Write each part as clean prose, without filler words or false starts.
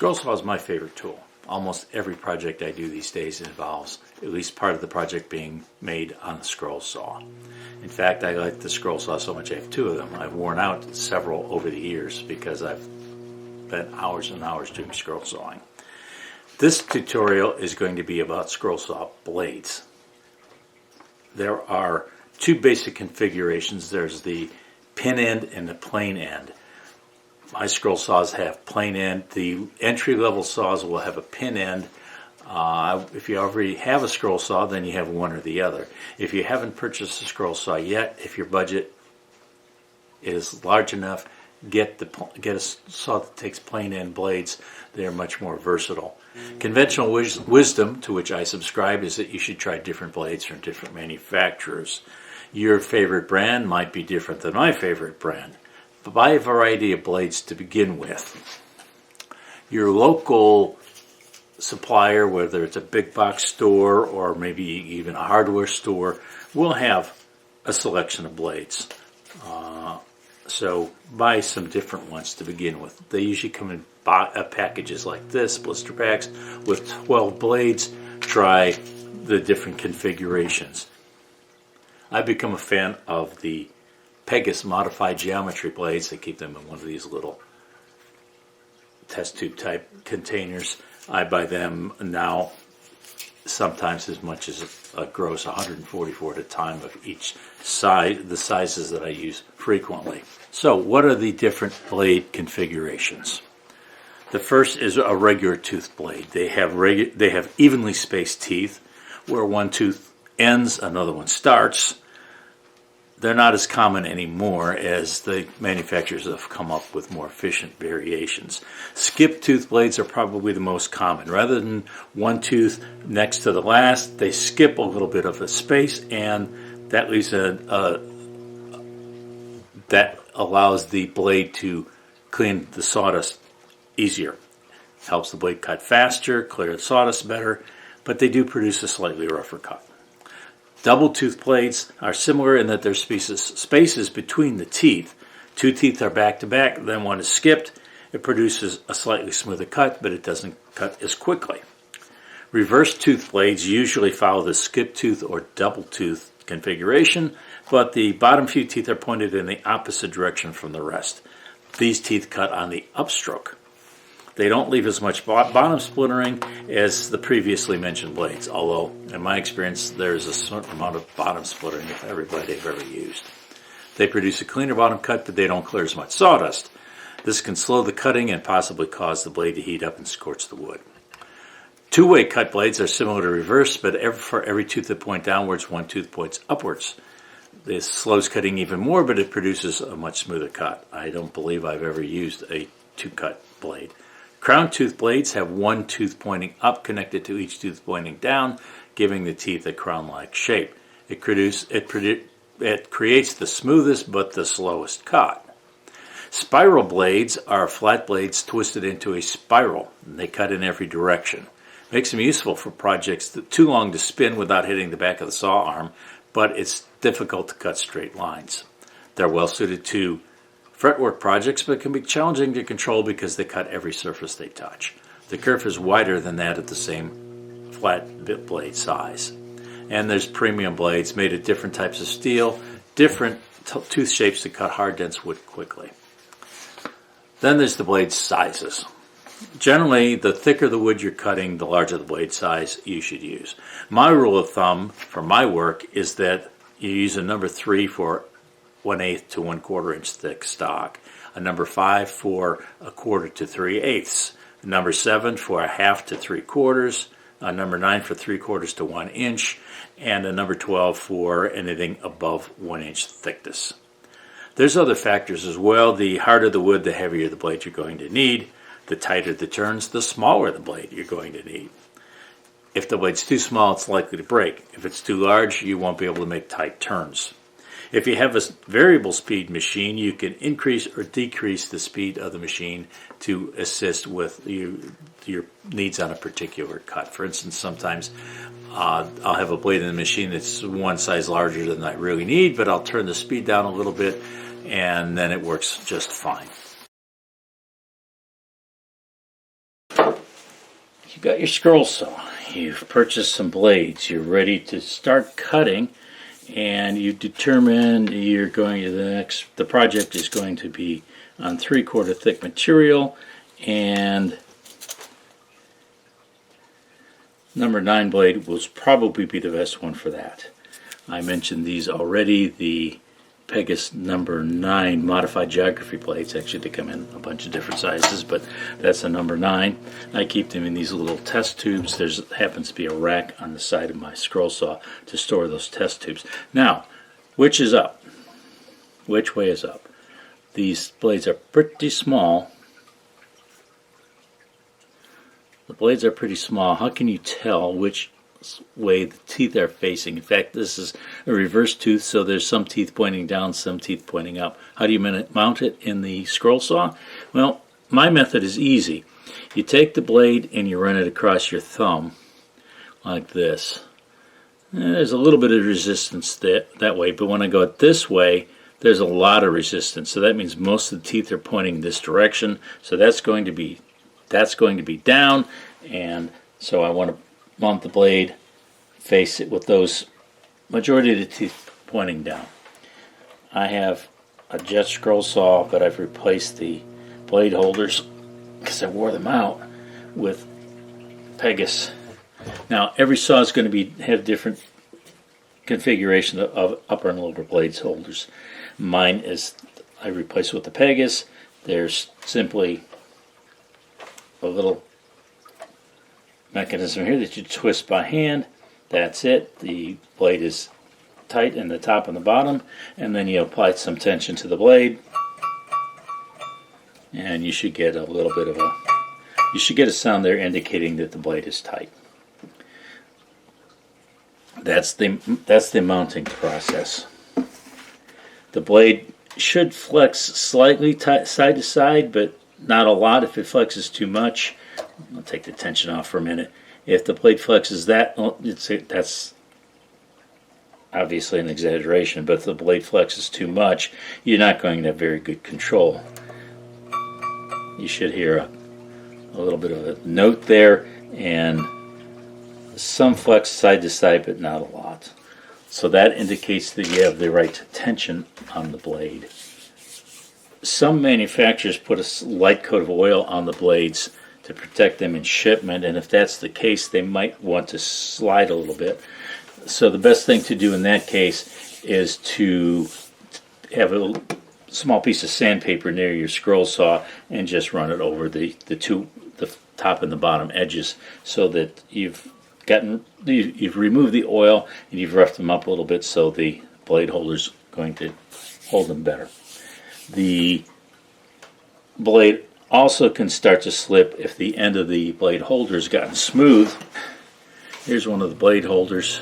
scroll saw is my favorite tool. Almost every project I do these days involves at least part of the project being made on the scroll saw. In fact, I like the scroll saw so much I have two of them. I've worn out several over the years because I've spent hours and hours doing scroll sawing. This tutorial is going to be about scroll saw blades. There are two basic configurations. There's the pin end and the plane end. My scroll saws have plane end. The entry-level saws will have a pin end. If you already have a scroll saw, then you have one or the other. If you haven't purchased a scroll saw yet, if your budget is large enough, get a saw that takes plane end blades. They're much more versatile. Conventional wisdom, to which I subscribe, is that you should try different blades from different manufacturers. Your favorite brand might be different than my favorite brand. But buy a variety of blades to begin with. Your local supplier, whether it's a big box store or maybe even a hardware store, will have a selection of blades. So buy some different ones to begin with. They usually come in packages like this, blister packs with 12 blades. Try the different configurations. I've become a fan of the Pegasus modified geometry blades. They keep them in one of these little test tube type containers. I buy them now sometimes as much as a gross 144 at a time of each size, the sizes that I use frequently. So what are the different blade configurations? The first is a regular tooth blade. They have evenly spaced teeth. Where one tooth ends, another one starts. They're not as common anymore as the manufacturers have come up with more efficient variations. Skip tooth blades are probably the most common. Rather than one tooth next to the last, they skip a little bit of a space, and that leaves that allows the blade to clean the sawdust easier. Helps the blade cut faster, clear the sawdust better, but they do produce a slightly rougher cut. Double tooth blades are similar in that there's spaces between the teeth. Two teeth are back to back, then one is skipped. It produces a slightly smoother cut, but it doesn't cut as quickly. Reverse tooth blades usually follow the skip tooth or double tooth configuration, but the bottom few teeth are pointed in the opposite direction from the rest. These teeth cut on the upstroke. They don't leave as much bottom splintering as the previously mentioned blades, although in my experience there's a certain amount of bottom splintering with every blade I've ever used. They produce a cleaner bottom cut, but they don't clear as much sawdust. This can slow the cutting and possibly cause the blade to heat up and scorch the wood. Two-way cut blades are similar to reverse, but for every tooth that point downwards, one tooth points upwards. This slows cutting even more, but it produces a much smoother cut. I don't believe I've ever used a two-cut blade. Crown tooth blades have one tooth pointing up connected to each tooth pointing down, giving the teeth a crown-like shape. It creates the smoothest but the slowest cut. Spiral blades are flat blades twisted into a spiral, and they cut in every direction. Makes them useful for projects that too long to spin without hitting the back of the saw arm, but it's difficult to cut straight lines. They're well suited to fretwork projects, but can be challenging to control because they cut every surface they touch. The kerf is wider than that at the same flat bit blade size. And there's premium blades made of different types of steel, different tooth shapes to cut hard, dense wood quickly. Then there's the blade sizes. Generally, the thicker the wood you're cutting, the larger the blade size you should use. My rule of thumb for my work is that you use a number 3 for 1/8 to 1/4 inch thick stock, a number 5 for 1/4 to 3/8, a number 7 for 1/2 to 3/4, a number 9 for 3/4 to 1 inch, and a number 12 for anything above 1 inch thickness. There's other factors as well. The harder the wood, the heavier the blade you're going to need. The tighter the turns, the smaller the blade you're going to need. If the blade's too small, it's likely to break. If it's too large, you won't be able to make tight turns. If you have a variable speed machine, you can increase or decrease the speed of the machine to assist with your needs on a particular cut. For instance, sometimes I'll have a blade in the machine that's one size larger than I really need, but I'll turn the speed down a little bit, and then it works just fine. You've got your scroll saw. You've purchased some blades. You're ready to start cutting, and you've determined you're going to the project is going to be on 3/4 thick material, and number 9 blade will probably be the best one for that. I mentioned these already. The Pegasus number 9 modified geography blades. Actually, they come in a bunch of different sizes, but that's a number 9. I keep them in these little test tubes. There happens to be a rack on the side of my scroll saw to store those test tubes. Now, which is up? Which way is up? These blades are pretty small. The blades are pretty small. How can you tell which way the teeth are facing? In fact, this is a reverse tooth, so there's some teeth pointing down, some teeth pointing up. How do you mount it in the scroll saw? Well, my method is easy. You take the blade and you run it across your thumb like this. And there's a little bit of resistance that way, but when I go it this way, there's a lot of resistance. So that means most of the teeth are pointing this direction. So that's going to be down, and so I want to mount the blade, face it with those majority of the teeth pointing down. I have a jet scroll saw, but I've replaced the blade holders because I wore them out with Pegasus. Now every saw is going to have different configuration of upper and lower blades holders. Mine is I replaced with the Pegasus. There's simply a little mechanism here that you twist by hand. That's it. The blade is tight in the top and the bottom, and then you apply some tension to the blade, and you should get a sound there indicating that the blade is tight. That's the mounting process. The blade should flex slightly side to side, but not a lot. If it flexes too much, I'll take the tension off for a minute. If the blade flexes that's obviously an exaggeration, but if the blade flexes too much, you're not going to have very good control. You should hear a little bit of a note there, and some flex side to side, but not a lot. So that indicates that you have the right tension on the blade. Some manufacturers put a light coat of oil on the blades to protect them in shipment, and if that's the case, they might want to slide a little bit. So the best thing to do in that case is to have a small piece of sandpaper near your scroll saw and just run it over the top and the bottom edges, so that you've removed the oil and you've roughed them up a little bit, so the blade holder's going to hold them better. The blade also can start to slip if the end of the blade holder has gotten smooth. Here's one of the blade holders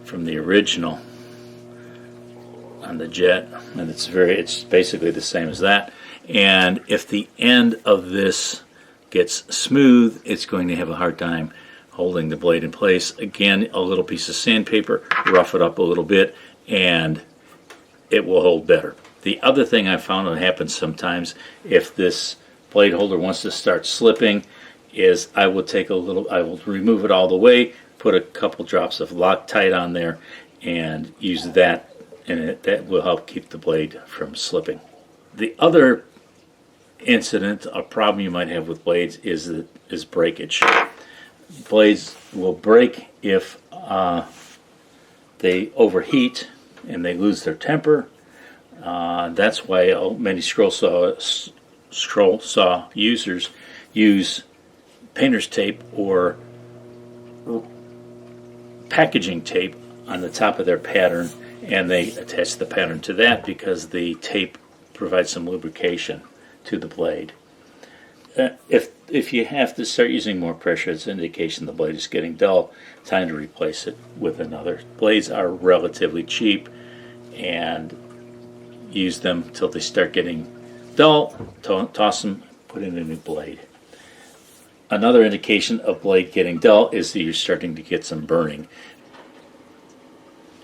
from the original on the Jet, and it's basically the same as that. And if the end of this gets smooth, it's going to have a hard time holding the blade in place. Again, a little piece of sandpaper, rough it up a little bit, and it will hold better. The other thing I found that happens sometimes if this blade holder wants to start slipping is I will remove it all the way, put a couple drops of Loctite on there, and use that, and that will help keep the blade from slipping. The other incident, a problem you might have with blades is breakage. Blades will break if they overheat and they lose their temper. That's why many scroll saw users use painter's tape or packaging tape on the top of their pattern, and they attach the pattern to that because the tape provides some lubrication to the blade. If you have to start using more pressure, it's an indication the blade is getting dull. Time to replace it with another. Blades are relatively cheap, and use them till they start getting dull, toss them, put in a new blade. Another indication of blade getting dull is that you're starting to get some burning.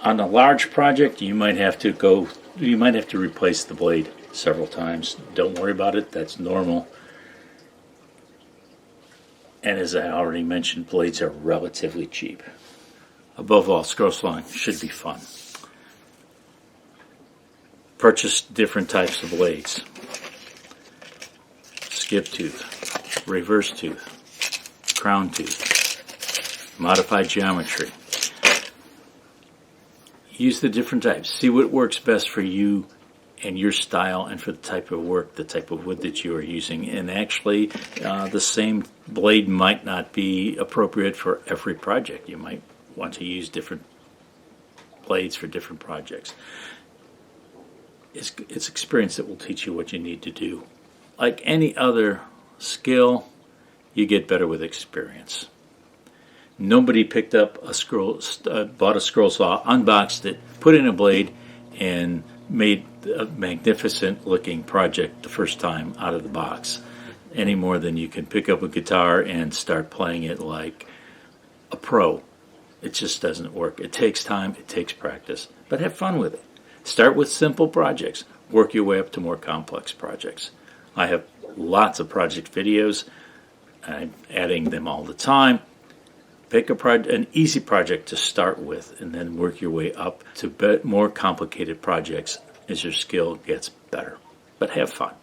On a large project, you might have to replace the blade several times. Don't worry about it, that's normal. And as I already mentioned, blades are relatively cheap. Above all, scroll sawing should be fun. Purchase different types of blades. Skip tooth, reverse tooth, crown tooth, modified geometry. Use the different types. See what works best for you and your style and for the type of work, the type of wood that you are using. And actually, the same blade might not be appropriate for every project. You might want to use different blades for different projects. It's experience that will teach you what you need to do. Like any other skill, you get better with experience. Nobody picked up bought a scroll saw, unboxed it, put in a blade, and made a magnificent looking project the first time out of the box, any more than you can pick up a guitar and start playing it like a pro. It just doesn't work. It takes time, it takes practice, but have fun with it. Start with simple projects, work your way up to more complex projects. I have lots of project videos. I'm adding them all the time. Pick an easy project to start with and then work your way up to more complicated projects as your skill gets better. But have fun.